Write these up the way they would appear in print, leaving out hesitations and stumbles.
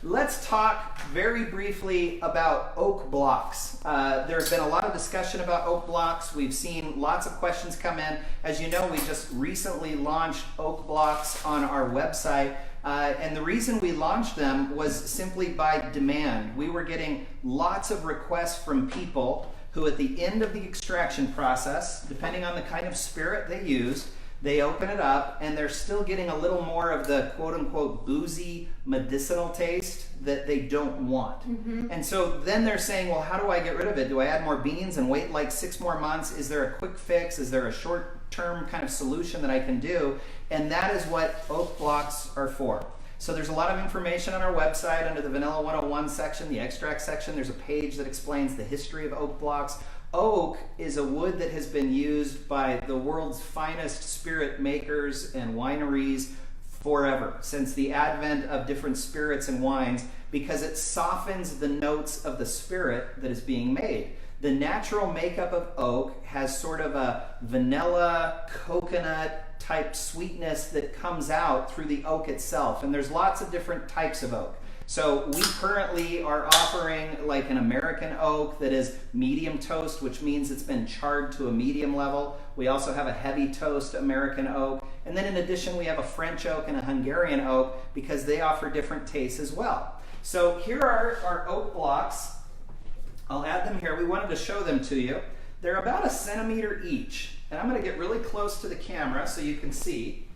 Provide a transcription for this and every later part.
let's talk very briefly about oak blocks. There's been a lot of discussion about oak blocks. We've seen lots of questions come in. As you know, we just recently launched oak blocks on our website. And the reason we launched them was simply by demand. We were getting lots of requests from people who at the end of the extraction process, depending on the kind of spirit they used, they open it up and they're still getting a little more of the quote-unquote boozy medicinal taste that they don't want. And so then they're saying, well, how do I get rid of it? Do I add more beans and wait like 6 more months? Is there a quick fix? Is there a short-term kind of solution that I can do? And that is what oak blocks are for. So there's a lot of information on our website under the Vanilla 101 section, the extract section. There's a page that explains the history of oak blocks. Oak is a wood that has been used by the world's finest spirit makers and wineries forever, since the advent of different spirits and wines, because it softens the notes of the spirit that is being made. The natural makeup of oak has sort of a vanilla, coconut type sweetness that comes out through the oak itself. And there's lots of different types of oak. So we currently are offering like an American oak that is medium toast, which means it's been charred to a medium level. We also have a heavy toast American oak. And then in addition, we have a French oak and a Hungarian oak because they offer different tastes as well. So here are our oak blocks. I'll add them here. We wanted to show them to you. They're about 1 centimeter each. And I'm going to get really close to the camera so you can see.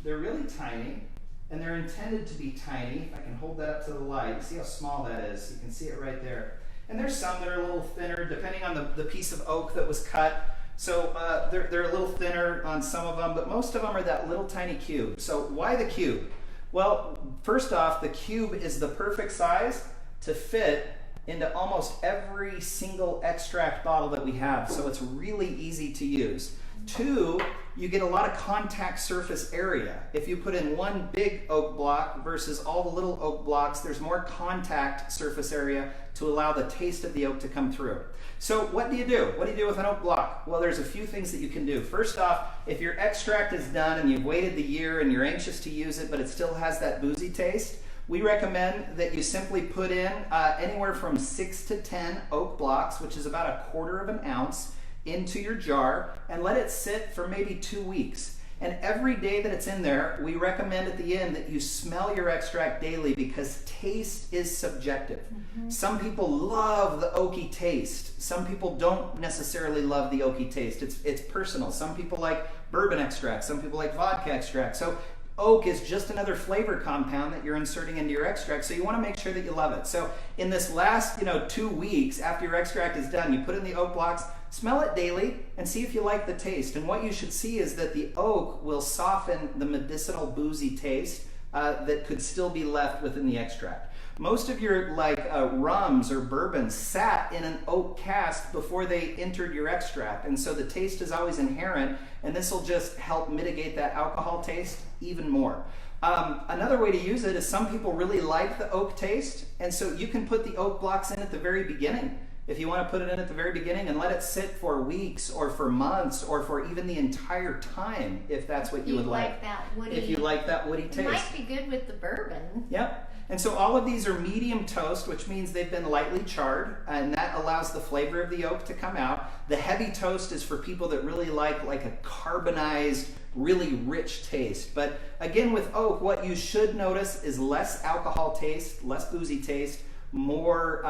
They're really tiny. And they're intended to be tiny. If I can hold that up to the light, you see how small that is. You can see it right there. And there's some that are a little thinner, depending on the piece of oak that was cut. So they're a little thinner on some of them, but most of them are that little tiny cube. So why the cube? Well, first off, the cube is the perfect size to fit into almost every single extract bottle that we have. So it's really easy to use. 2, you get a lot of contact surface area. If you put in one big oak block versus all the little oak blocks, there's more contact surface area to allow the taste of the oak to come through. So what do you do? What do you do with an oak block? Well, there's a few things that you can do. First off, if your extract is done and you've waited the year and you're anxious to use it, but it still has that boozy taste, we recommend that you simply put in anywhere from 6 to 10 oak blocks, which is about 1/4 of an ounce, into your jar and let it sit for maybe 2 weeks. And every day that it's in there, we recommend at the end that you smell your extract daily because taste is subjective. Some people love the oaky taste. Some people don't necessarily love the oaky taste. It's personal. Some people like bourbon extract. Some people like vodka extract. So oak is just another flavor compound that you're inserting into your extract, so you want to make sure that you love it. So in this last 2 weeks after your extract is done, you put in the oak blocks, smell it daily, and see if you like the taste. And what you should see is that the oak will soften the medicinal boozy taste that could still be left within the extract. Most of your rums or bourbons sat in an oak cask before they entered your extract, and so the taste is always inherent, and this will just help mitigate that alcohol taste even more. Another way to use it is some people really like the oak taste, and so you can put the oak blocks in at the very beginning. If you want to put it in at the very beginning and let it sit for weeks or for months or for even the entire time, if that's what you would like. If you like that woody taste. It might be good with the bourbon. Yep. And so all of these are medium toast, which means they've been lightly charred, and that allows the flavor of the oak to come out. The heavy toast is for people that really like a carbonized, really rich taste. But again, with oak, what you should notice is less alcohol taste, less boozy taste, more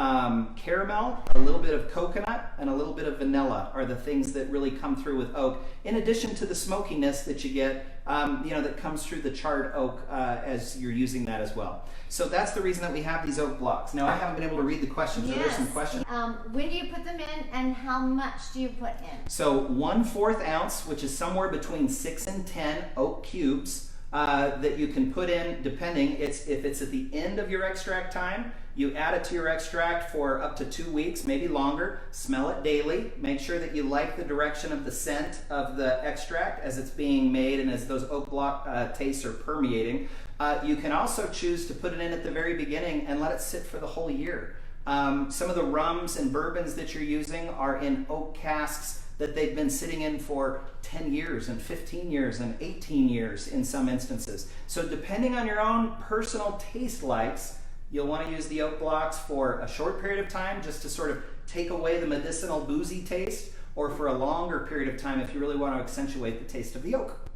caramel, a little bit of coconut, and a little bit of vanilla are the things that really come through with oak, in addition to the smokiness that you get that comes through the charred oak as you're using that as well. So that's the reason that we have these oak blocks. Now, I haven't been able to read the questions. Yes. Are there some questions? When do you put them in, and how much do you put in? So 1/4 ounce, which is somewhere between 6 and 10 oak cubes that you can put in, depending. If it's at the end of your extract time, you add it to your extract for up to 2 weeks, maybe longer. Smell it daily. Make sure that you like the direction of the scent of the extract as it's being made and as those oak block tastes are permeating. You can also choose to put it in at the very beginning and let it sit for the whole year. Some of the rums and bourbons that you're using are in oak casks that they've been sitting in for 10 years and 15 years and 18 years in some instances. So depending on your own personal taste likes, you'll want to use the oat blocks for a short period of time just to sort of take away the medicinal boozy taste, or for a longer period of time if you really want to accentuate the taste of the oak.